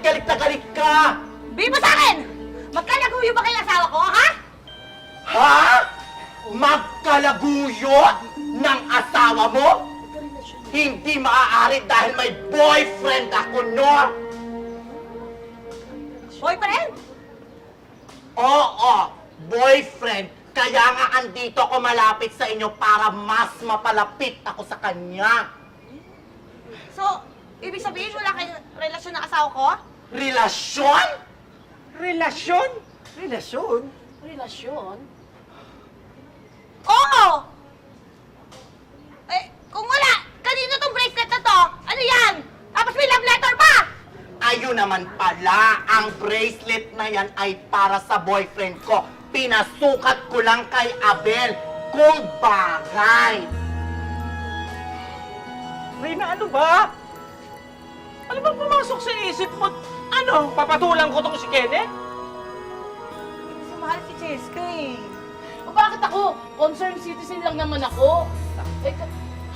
galit na galit ka! Bibo sa akin! Magkalaguyo ba kayo asawa ko, ha? Ha? Magkalaguyo ng asawa mo? Hindi maaari dahil may boyfriend ako, no? Boyfriend? Oo, boyfriend. Kaya nga andito ako malapit sa inyo para mas mapalapit ako sa kanya. So, ibig sabihin wala kayong relasyon ng asawa ko? Relasyon? Relasyon? Relasyon? Relasyon? Oo! Eh, kung wala, kanino tong bracelet na to? Ano yan? Tapos may love letter pa! Ayun naman pala, ang bracelet na yan ay para sa boyfriend ko. Pinasukat ko lang kay Abel kung bagay. Reyna, ano ba? Ano bang pumasok sa isip mo? Ano? Papatulang ko tong si Kenneth? Hindi sa mahal si Cheska eh. O bakit ako? Concerned citizen lang naman ako. Eh,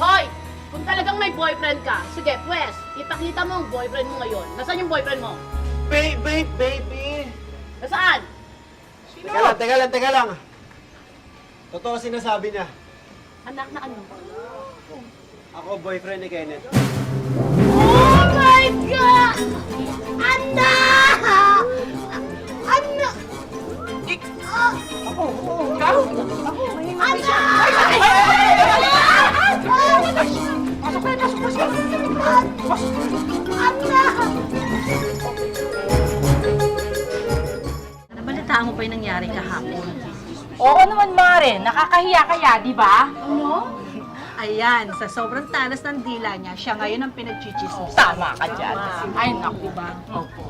hoy! Kung talagang may boyfriend ka, sige, pwes, ipakita mo ang boyfriend mo ngayon. Nasaan yung boyfriend mo? Baby! Nasaan? Teka lang. Totoo sinasabi niya. Anak na ano? Ako boyfriend ni Kenneth. Oh my God! Anak! Anak! Ikaw? Nabalitaan mo pa yung nangyari kahapon. Oo naman, Mare. Nakakahiya kaya, di ba? Ano? Ayan, sa sobrang talas ng dila niya, siya ngayon ang pinagchichismis. Tama ka dyan. Ay, naku ba?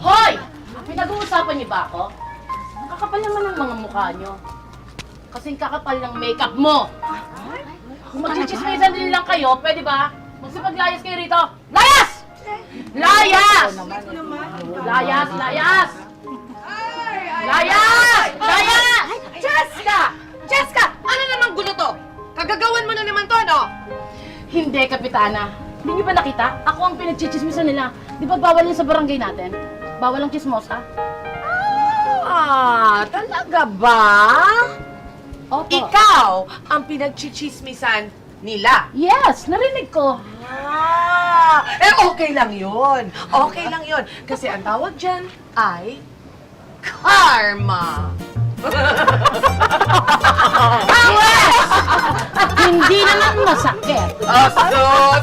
Hoy! Pinag-uusapan niyo ba ako? Ang kakapal naman ng mga mukha niyo. Kasing kakapal ng makeup mo. Kung magchichismisan din lang kayo, pwede ba? Magsipaglayas kayo rito. Layas! Layas! Layas! Layas! Layas! Layas! Jessica! Jessica! Ano namang gulo to? Kagagawan mo na naman to, no? Hindi, Kapitana. Hindi niyo ba nakita? Ako ang pinagchichismisan nila. Di ba bawal yun sa barangay natin? Bawal ang chismosa? Talaga ba? Opo. Ikaw ang pinagchichismisan nila. Yes, narinig ko. Okay lang yun. Okay lang yun. Kasi ang tawag dyan ay karma. Hindi naman masakit. Asos!